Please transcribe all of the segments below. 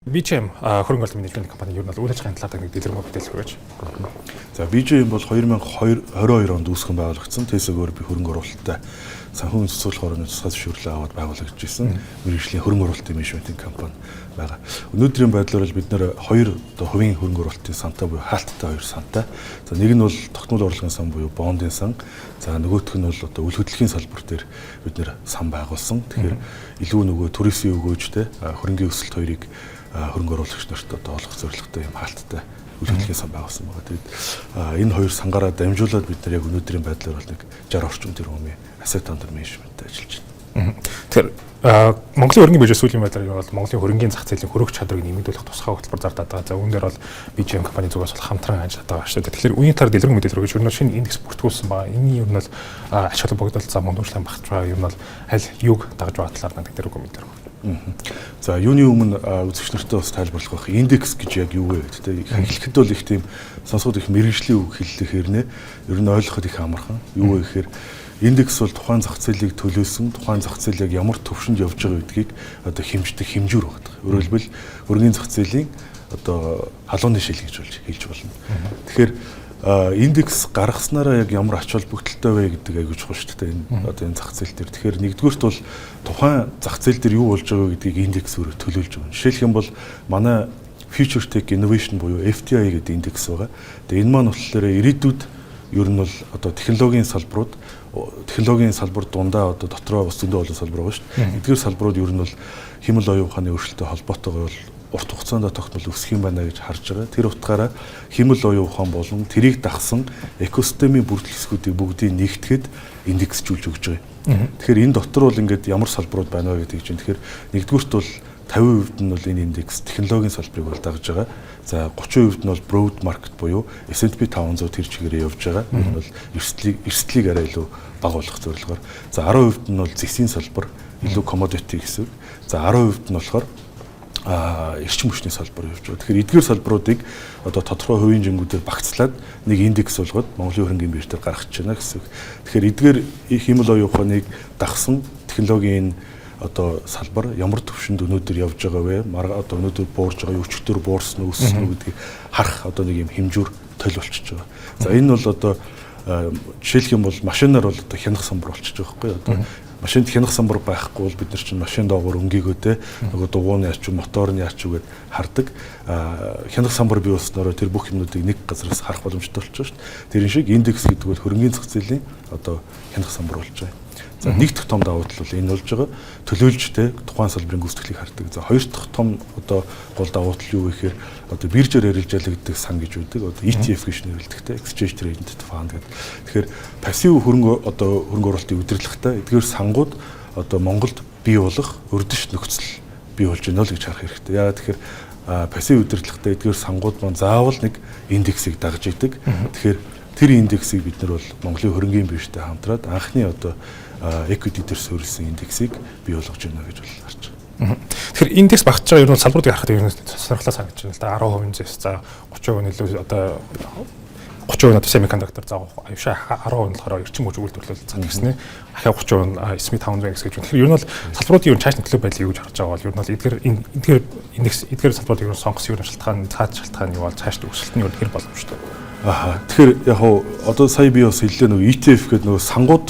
BGM хөрөнгө оруулалтын нэлээд компани юу нь бол үйл ажиллагааны талаар нэг дэлгэрэнгүй бүтээлч гэж. За BGM бол 2022 онд үүсгэн байгуулагдсан. Тэсгээр би хөрөнгө оруулалттай санхүүгийн цэцүүлэх орны тусгай зөвшөөрлөө аваад байгуулагдчихсан. Мэргэжлийн хөрөнгө оруулалтын менежментийн компани байгаа. Өнөөдрийн байдлаар бид нэр хоёр хувийн хөрөнгө оруулалтын сантай буюу хаалттай хоёр сантай. За нэг нь бол тогтмол орлогын сан буюу бондын сан. За нөгөөх нь бол үйл хөдлөлийн салбар дээр бид нэр сан байгуулсан. Тэгэхээр илүү нөгөө төрийн өгөөжтэй хөрөнгөний өсөлт хоёрыг хөрөнгө оруулагч нарт олох зорилготой юм хаалттай үйл хөдлөлийн сан байгуулсан байгаа. Тэгээд энэ хоёр сангаараа дамжуулаад бид нар яг өнөөдрийн байдлаар бол нэг 60 орчим төгрөгийн asset under management-тэй ажиллаж байна. Тэгэхээр Монголын хөрөнгөний бирж сүүлийн байдлаар юу бол Монголын хөрөнгөний зах зээлийн хөрөнгө чадварыг нэмэгдүүлэх тусгай хөтөлбөр зардаад байгаа. За үүн дээр бол BGM компани зүгээс бол хамтран ажиллаад байгаа шүү дээ. Тэгэхээр үеийн таар дэлгэрэнгүй мэдээлэл өгч өнөө шинэ индекс бүртгүүлсэн байгаа. Энэ юу нь бол ашиглал богдол зам мөнгөчлэн багч байгаа юм бол аль юг дагж байгаа талаар надад дэлгэрэнгүй мэдээлэл. За юуны өмнө үзэгч нартай бас тайлбарлах байх. Индекс гэж яг юу вэ гэдэг. Эхлэхэд бол их тийм сонсоход их мэргэжлийн үг хэллэхээр нэ ер нь ойлгоход их амархан. Юу вэ гэхээр индекс бол тухайн зах зээлийг төлөөсөн, тухайн зах зээл яг ямар төвшөнд явж байгаа гэдгийг одоо хэмждэг хэмжүүр байдаг. Өөрөөр хэлбэл хөрөнгөний зах зээлийн одоо халууны шил гэж болж хэлж болно. Тэгэхээр индекс гаргаснараа яг ямар ач холбогдолтой вэ гэдэг айгуу чухал шүү дээ энэ одоо энэ зах зээл дээр. Тэгэхээр нэгдүгüүрт бол тухайн зах зээл дээр юу болж байгаа гэдгийг индекс өөрөө төлөөлж байгаа. Жишээлх юм бол манай Future Tech Innovation буюу FTI гэдэг индекс байгаа. Тэгээ энэ маань болохоор ирээдүйд ер нь бол одоо технологийн салбар дундаа одоо дотроо ус зөндөө олон салбар байгаа шүү дээ. Эдгээр салбарууд ер нь бол хэмэл оюун ухааны өөрчлөлтөд холбоотойгоор бол урт хугацаанд тогтмол өсөх юм байна гэж харж байгаа. Тэр утгаараа хэмэл оюун ухаан болон тэрийг дагсан экосистемийн бүрдэл хэсгүүдийг бүгдийг нэгтгэхэд индексжүүлж өгч байгаа. Тэгэхээр энэ дотор бол ингээд ямар салбарууд байна вэ гэдэг чинь тэгэхээр нэгдүгüүрт бол 50% нь бол энэ индекс технологийн салбарыг бол дагж байгаа. За 30% нь бол broad market буюу S&P 500 тэр чигээрээ явж байгаа. Энэ бол эрсдлийг арай илүү бага болгох зорилгоор. За 10% нь бол зэсийн салбар, илүү commodity гэсэн. За 10% нь болохоор эрчим хүчний салбар явж байгаа. Тэгэхээр эдгээр салбаруудыг одоо тодорхой хувийн жингүүдээр багцлаад нэг индекс болгоод Монголын хөрөнгөний бирж дээр гаргаж байна гэсэн. Тэгэхээр эдгээр хэмэл оюун ухааныг дагсан технологийн одоо салбар ямар төвшөнд өнөөдөр явж байгаа вэ? Одоо өнөөдөр буурж байгаа, өчигдөр буурсан уу, өссөн үү гэдгийг харах одоо нэг юм хэмжүүр төл болчихж байгаа. За энэ бол одоо жишээлх юм бол машинаар бол одоо хянах самбар болчихж байгаа байхгүй юу? Одоо машинд хянах самбар байхгүй бол бид нар чинь машин доогоор өнгийгөө те нөгөө дугуйны яач уу, моторны яач уу гэд хардаг. Хянах самбар бий болсноор тэр бүх юмнуудыг нэг газараас харах боломжтой болчихж шүү дээ. Тэр шиг индекс гэдэг бол хөрөнгөний зах зээлийн одоо хянах самбар болж байгаа. За нэг дахь том давуу тал бол энэ болж байгаа. Төлөөлжтэй тухайн салбарын гүйцэтгэлийг хардаг. За хоёр дахь том одоо гол давуу тал юу вэ гэхээр одоо биржээр ярилжаалагддаг сан гэж үүдэг. Одоо ETF гэж нэрлэдэг, Exchange Traded Fund гэдэг. Тэгэхээр пассив хөрөнгө оруулалтын удирдлагатай эдгээр сангууд одоо Монголд бий болох урьдчилан нөхцөл бий болж байна л гэж харах хэрэгтэй. Яагаад тэгэхээр пассив удирдлагатай эдгээр сангууд маань заавал нэг индексийг дагж идэг. Тэгэхээр тэр индексийг бид нар бол Монголын хөрөнгөний биржтэй хамтраад анхны одоо equity дээр суурилсан индексийг бий болгож байна гэж бол харж байгаа. Тэгэхээр индекс багтж байгаа ер нь салбаруудыг харахад ер нь сонирхолтой санагдаж байна л да. 10% зэс за 30% нөлөө одоо 30% одоо semiconductor за аюушаа 10% нь болохоор эрчим хүч үйлдвэрлэл цаад гэснэ. Ахаа 30% нь S&P 500 гэж байна. Тэгэхээр ер нь бол салбаруудын ер нь чааш нөлөө байдлыг юу гэж харж байгаа бол ер нь бол эдгээр индекс эдгээр салбаруудыг ер нь сонгосон ер нь шалтгаан цаад шалтгаан юу бол цааш өсөлт нь ер нь хэр боломжтой. Тэгэхээр яг одоо сая би бас хэллээ нөгөө ETF гэдэг нөгөө сангууд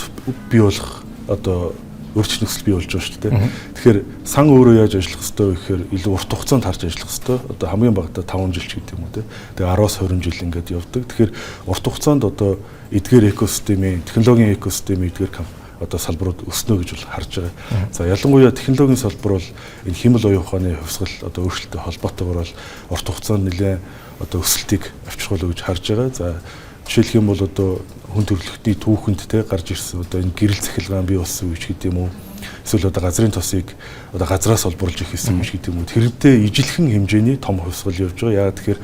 бий болох одоо өөрчлөлт нөхцөл бий болж байгаа шүү дээ. Тэгэхээр сан өөрөө яаж ажиллах ёстой вэ гэхээр илүү урт хугацаанд харж ажиллах ёстой. Одоо хамгийн багадаа 5 жил ч гэдэг юм уу те. Тэгээ 10-аас 20 жил ингээд явдаг. Тэгэхээр урт хугацаанд одоо эдгээр экосистемийн, технологийн экосистемийн эдгээр одоо салбарууд өснө гэж бол харж байгаа. За ялангуяа технологийн салбар бол энэ хэмэл оюун ухааны хувьсгал одоо өөрчлөлттэй холбоотойгоор бол урт хугацаанд нэлээд одоо өсөлтийг авчрах гэж харж байгаа. За жишээлх юм бол одоо хүн төрөлхтний түүхэнд те гарч ирсэн одоо энэ гэрэл цахилгаан бий болсон үеч гэдэг юм уу? Эсвэл одоо газрын тосыг одоо газраас олборлж их хийсэн үеч гэдэг юм уу? Тэрнтэй ижилхэн хэмжээний том хувьсгал явж байгаа. Яагаад тэгэхээр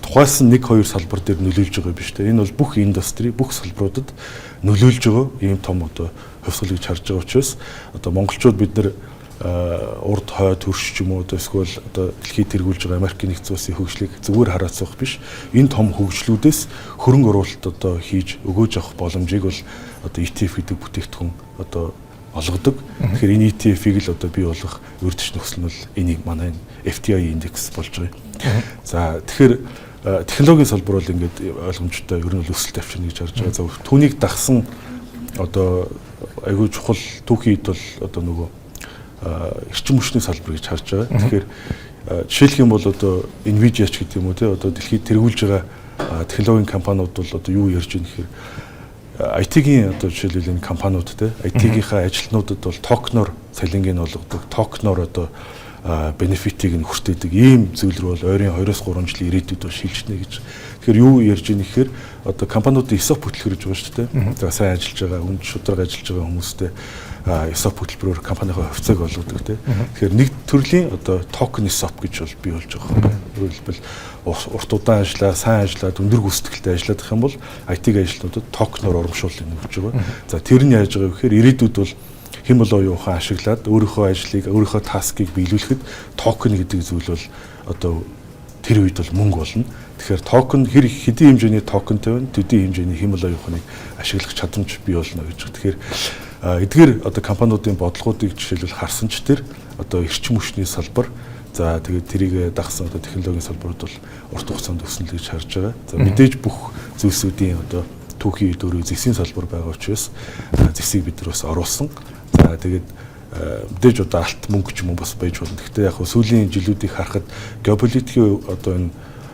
тухайс нь 1-2 салбар дээр нөлөөлж байгаа биш те. Энэ бол бүх индастри, бүх салбаруудад нөлөөлж байгаа ийм том одоо хувьсгал гэж харж байгаа учраас одоо монголчууд бид нар урд хойд төрш ч юм уу эсвэл одоо дэлхийд тэргүүлж байгаа Америкийн нэгдсэн улсын хөгжлийг зүгээр хараацах биш. Энэ том хөгжлүүдээс хөрөнгө оруулалт одоо хийж өгөөж авах боломжийг бол одоо ETF гэдэг бүтээгдэхүүн одоо олгодог. Тэгэхээр энэ ETF-ийг л одоо бий болгох урьдчилан нөхцөл нь бол энийг манай FTI индекс болж байгаа. За тэгэхээр технологийн салбар бол ингээд ойлгомжтой ер нь бол өсөлт авчирна гэж харж байгаа. За түүнийг дагсан одоо айгүй чухал түүхийн хэд бол одоо нөгөө эрчим хүчний салбар гэж харж байгаа. Тэгэхээр жишээлх юм бол одоо Nvidia ч гэдэг юм уу те одоо дэлхийд тэргүүлж байгаа технологийн компаниуд бол одоо юу ярьж байна гэхээр IT-ийн одоо жишээлбэл энэ компаниуд те IT-гийнхаа ажилтнуудад бол токеноор цалингийг олгодог, токеноор одоо бенефитийг нь хүртээдэг ийм зүйл рүү бол ойрын 2-3 жилийн ирээдүйд бол шилжнэ гэж. Тэгэхээр юу ярьж байгаа нэхээр одоо компаниудын ESOP хөтөлбөр гэж байгаа шүү дээ. За сайн ажиллаж байгаа, үнд шударга ажиллаж байгаа хүмүүстэй ESOP хөтөлбөрөөр компанийн хувьцааг олгодог те. Тэгэхээр нэг төрлийн одоо токен ESOP гэж бол бий болж байгаа юм. Өөрөлдвөл урт удаан ажиллаа, сайн ажиллаад, өндөр гүйцэтгэлтэй ажиллах юм бол IT-г ажилтнуудад токеноор урамшууллыг өгч байгаа. За тэр нь яаж байгаа вэ гэхээр ирээдүйд бол хэн болоо юухан ашиглаад өөрийнхөө ажлыг, өөрийнхөө таскыг биелүүлэхэд токен гэдэг зүйл бол одоо тэр үед бол мөнгө болно. Тэгэхээр токен хэдийн хэмжээний токентэй байна, төдий хэмжээний хэн болоо юуханыг ашиглах чадамж бий болно гэж. Тэгэхээр эдгээр одоо компаниудын бодлогуудыг жишээлбэл харсан ч тэр одоо эрчим хүчний салбар, за тэгээд тэрийг дагсан одоо технологийн салбарууд бол урт хугацаанд өснө гэж харж байгаа. За мэдээж бүх зүйлсүүдийн одоо түүхийн дөөрөө зэсийн салбар байгаа учраас зэсийг бид нар бас оруулсан. За тэгээд мэдээж одоо алт мөнгө ч юм уу бас байж болно. Гэхдээ яг сүүлийн жилүүдийг харахад геополитикийн одоо энэ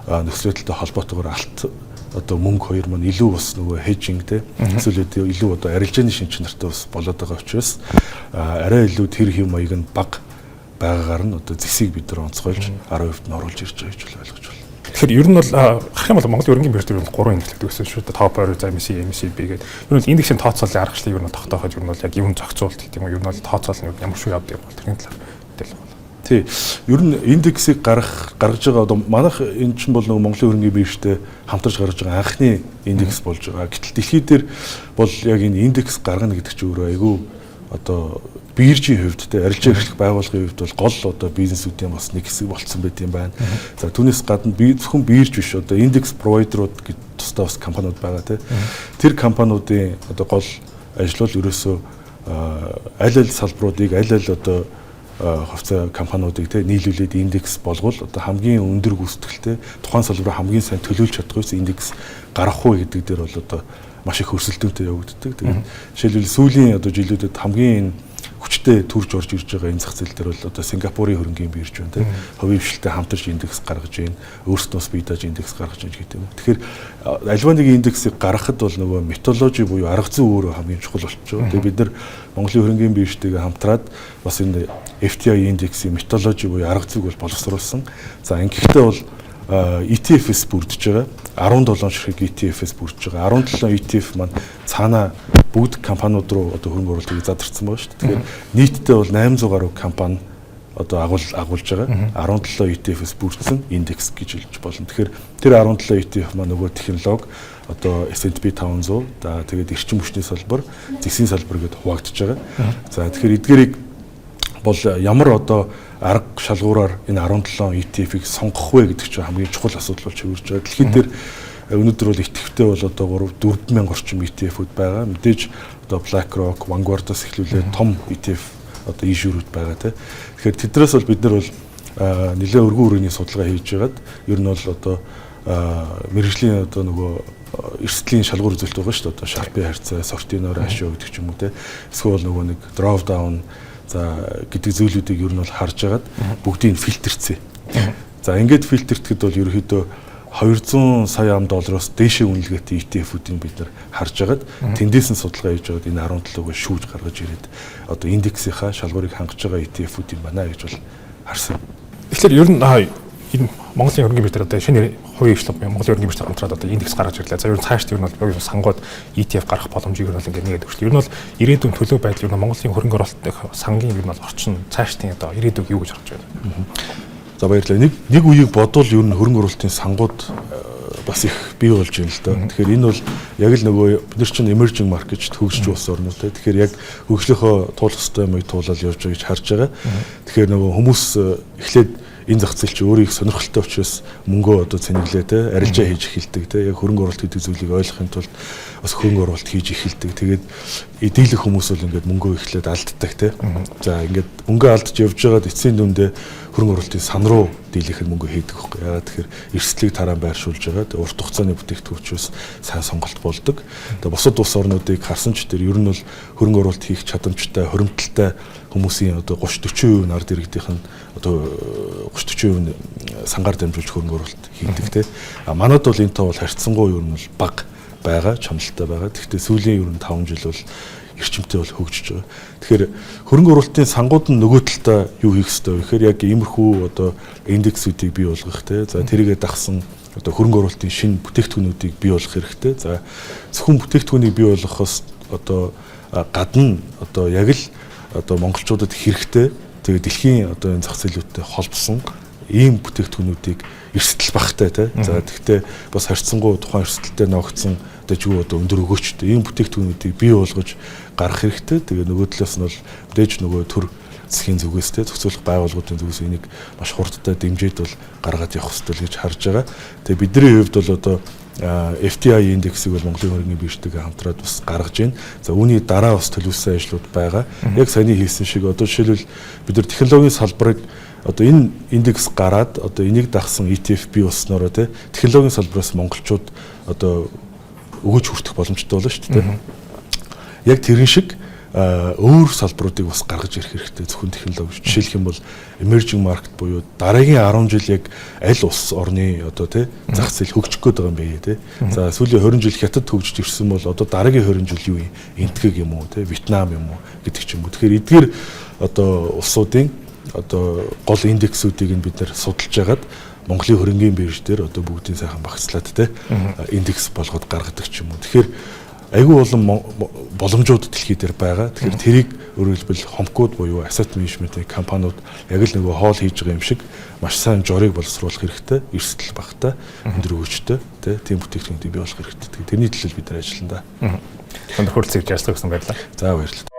нөхцөлтэй холбоотойгоор алт одоо мөнгө хоёр маань илүү бас нөгөө хежинг те эсвэл илүү одоо арилжааны шинж чанартай бас болоод байгаа учраас арай илүү тэр хэм маяг нь бага байгаагаар нь одоо зэсийг бид нар онцгойлж 10% нь оруулж ирж байгаа гэж ойлгож байна. Тэгэхээр ер нь бол харах юм бол Монголын өргөнгийн бирж дээр 3 индекс гэсэн шүү дээ. Top 20 за MSCI гэдэг. Ер нь индексийн тооцоолын аргачлалыг ер нь тогтооход ер нь бол яг юун зохицуулт гэдэг юм уу? Ер нь бол тооцоол нь ямар шүү явдаг юм бол тэрний талаар мэдээлэл бол. Тий. Ер нь индексийг гаргаж байгаа одоо манайх энэ чинь бол нөгөө Монголын өргөнгийн биржтэй хамтарч гаргаж байгаа анхны индекс болж байгаа. Гэтэл дэлхийд дээр бол яг энэ индекс гаргана гэдэг чинь өөрөө айгүй одоо биржийн хувьд те арилжаа эрхлэх байгууллагын хувьд бол гол одоо бизнесүүдийн бас нэг хэсэг болцсон байт юм байна. За түүнээс гадна зөвхөн бирж биш одоо индекс провайдерууд гэж тусдаа бас компаниуд байгаа те. Тэр компаниудын одоо гол ажил бол ерөөсөө аль аль салбаруудыг аль аль одоо хувьцаа компаниудыг те нийлүүлээд индекс болгол одоо хамгийн өндөр гүйцэтгэлтэй тухайн салбараа хамгийн сайн төлөвлөж чадах үс индекс гаргах уу гэдэг дээр бол одоо маш их өрсөлдөөнтэй явагддаг. Тэгээд жишээлбэл сүүлийн одоо жилүүдэд хамгийн хүчтэй төрж орж ирж байгаа энэ зах зээл дээр бол одоо Сингапурын хөрөнгийн бирж байна те хувийн хвшилтэд хамтарч индекс гаргаж байна, өөрсдөөс бие дааж индекс гаргаж байна гэдэг юм. Тэгэхээр альва нэг индексийг гаргахад бол нөгөө методологи буюу арга зүй өөрөө хамгийн чухал болчихоо. Тэгээ бид нар Монголын хөрөнгийн биржтэйгээ хамтраад бас энэ FTI индексийн методологи буюу арга зүйг бол боловсруулсан. За ингэхдээ бол ETF-с бүрдэж байгаа 17 ширхэг ETF-с бүрдэж байгаа 17 ETF маань цаанаа бүгд компаниуд руу одоо хөрөнгө оруулалтыг задарсан байгаа шүү дээ. Тэгэхээр нийтдээ бол 800 гаруй компани одоо агуулж байгаа 17 ETF-с бүрдсэн индекс гэж хэлж болно. Тэгэхээр тэр 17 ETF маань нөгөө технологи одоо S&P 500 за тэгээд эрчим хүчний салбар, зэсийн салбар гэдээ хуваагдж байгаа. За тэгэхээр эдгээрийг бол ямар одоо арга шалгуураар энэ 17 ETF-ийг сонгох вэ гэдэг чинь хамгийн чухал асуудал болж хөвөрж байгаа. Дэлхийд дээр өнөөдөр бол идэвхтэй бол одоо 4,000 орчим ETF-үүд байгаа. Мэдээж одоо BlackRock, Vanguard-аас эхлүүлээд том ETF одоо ишүүрүүд байгаа тийм. Тэгэхээр тэднээс бол бид нар бол нэлээд өргөн үргэний судалгаа хийж байгаад ер нь бол одоо мэргэжлийн одоо нөгөө эрсдлийн шалгуур үзүүлэлт байгаа шүү дээ. Одоо Sharpe харьцаа, Sortino ratio гэдэг ч юм уу тийм. Эсвэл нөгөө нэг drop down за гэдэг зүйлүүдийг ер нь бол харж агаад бүгдийг фильтрцээ. За ингээд фильтртгэд бол ерөөхдөө 200 сая $аас дээшээ үнэлгээтэй ETF-үүдийг бид нар харж агаад тэндээс нь судалгаа хийж аваад энэ 17-г шүүж гаргаж ирээд одоо индексийнхаа шалгуурыг хангаж байгаа ETF-үүд юм байна гэж бол харсан. Тэгэхээр ер нь энэ Монголын хөрөнгөний бирж одоо шинэ хувийн хвшлэг Монголын хөрөнгөний биржтэй хамтраад одоо индекс гаргаж ирлээ. За ер нь цааш ер нь бол сангууд ETF гаргах боломжийг ер нь бол ингээд нэгээд өгчлээ. Ер нь бол ирээдүйн төлөв байдал ер нь Монголын хөрөнгө оруулалтын сангийн ер нь бол орчин цаашдын одоо ирээдүйг юу гэж харж байна? За баярлалаа. Нэг үеийг бодвол ер нь хөрөнгө оруулалтын сангууд бас их бий болж байна л да. Тэгэхээр энэ бол яг л нөгөө бид нар чинь emerging market хөгжиж улс орнууд те. Тэгэхээр яг хөгжлийнхөө туулах ёстой юмыг туулаад явж байгаа гэж харж байгаа. Тэгэхээр нөгөө хүмүүс эхлээд энэ зах зээл чи өөрөө их сонирхолтой учраас мөнгөө одоо цэнэглээ те арилжаа хийж эхэлдэг те яг хөрөнгө оруулалт гэдэг зүйлийг ойлгохын тулд бас хөрөнгө оруулалт хийж эхэлдэг. Тэгээд эдийлэх хүмүүс бол ингээд мөнгөө эхлээд алддаг те. За ингээд мөнгөө алдаж явж байгаад эцсийн дүндээ хөрөнгө оруулалтын сан руу дийлэх мөнгө хийдэг байхгүй. Ягаад тэгэхээр эрсдлийг тараан байршуулж байгаа. Урт хугацааны бүтээгдэхүүнчээс сайн сонголт болдог. Тэгээд бусад улс орнуудыг харсан ч тэр ер нь бол хөрөнгө оруулалт хийх чадамжтай, хоримтлалтай хүмүүсийн одоо 30-40% нард иргэдийнх нь одоо 30-40% сангаар дамжуулж хөрөнгө оруулалт хийдэг те. А манайд бол энэ тоо бол харьцангуй ер нь бол бага байгаа, чамлалтай байгаа. Гэхдээ сүүлийн ер нь 5 жил бол эрчимтэй бол хөгжиж байгаа. Тэгэхээр хөрөнгө оруулалтын сангууд нь нөгөө талдаа юу хийх ёстой вэ гэхээр яг иймэрхүү одоо индексүүдийг бий болгох те. За тэрийгэ дагсан одоо хөрөнгө оруулалтын шинэ бүтээгдэхүүнүүдийг бий болгох хэрэгтэй. За зөвхөн бүтээгдэхүүнийг бий болгохоос одоо гадна одоо яг л одоо монголчуудад хэрэгтэй тэгээ дэлхийн одоо энэ зах зээлүүдтэй холбосон ийм бүтээгдэхүүнүүдийг эрсдэл багтай те. За тэгвэл бас харьцангуй тухайн эрсдэлтэй ногдсон одоо жиг одоо өндөр өгөөчтэй ийм бүтээгдэхүүнүүдийг бий болгож гаргах хэрэгтэй. Тэгээ нөгөө талаас нь бол мэдээж нөгөө төр засгийн зүгээс те зохицуулах байгууллагуудын зүгээс энийг маш хурдтай дэмжиж бол гаргаад явах хэрэгтэй л гэж харж байгаа. Тэгээ бидний хувьд бол одоо FTI индексийг бол Монголын хөрөнгөний биржтэйгээ хамтраад бас гаргаж байна. За үүний дараа бас төлөвлөсөн ажлууд байгаа. Яг саяны хийсэн шиг одоо жишээлбэл бид нар технологийн салбарыг одоо энэ индекс гараад одоо энийг дагсан ETF бий болсноор те технологийн салбараас монголчууд одоо өгөөж хүртэх боломжтой болно шүү дээ. Яг тэрэн шиг өөр салбаруудыг бас гаргаж ирэх хэрэгтэй зөвхөн технологи. Жишээлх юм бол emerging market буюу дараагийн 10 жил яг аль улс орны одоо тий зах зээл хөгжих гээд байгаа юм бэ тий. За сүүлийн 20 жил хятад хөгжиж ирсэн бол одоо дараагийн 20 жил юу юм? Энтхэг юм уу тий? Вьетнам юм уу гэдэг ч юм уу. Тэгэхээр эдгээр одоо улсуудын одоо гол индексүүдийг нь бид нэр судалж хагаад Монголын хөрөнгөний бирж дээр одоо бүгдийн сайхан багцлаад тий индекс болгоод гаргадаг ч юм уу. Тэгэхээр айгүй болон боломжууд дэлхий дээр байгаа. Тэгэхээр тэрийг өөрөөр хэлбэл хомкууд буюу asset management-ийн компаниуд яг л нөгөө хоол хийж байгаа юм шиг маш сайн жорыг боловсруулах хэрэгтэй, эрсдэл багтай, өндөр өгөөжтэй, тийм бүтээгдэхүүнүүдийг бий болгох хэрэгтэй. Тэрний төлөө бид нар ажиллана да. Өндөр хүрэлцгийг ажиллах гэсэн баярлалаа. За баярлалаа.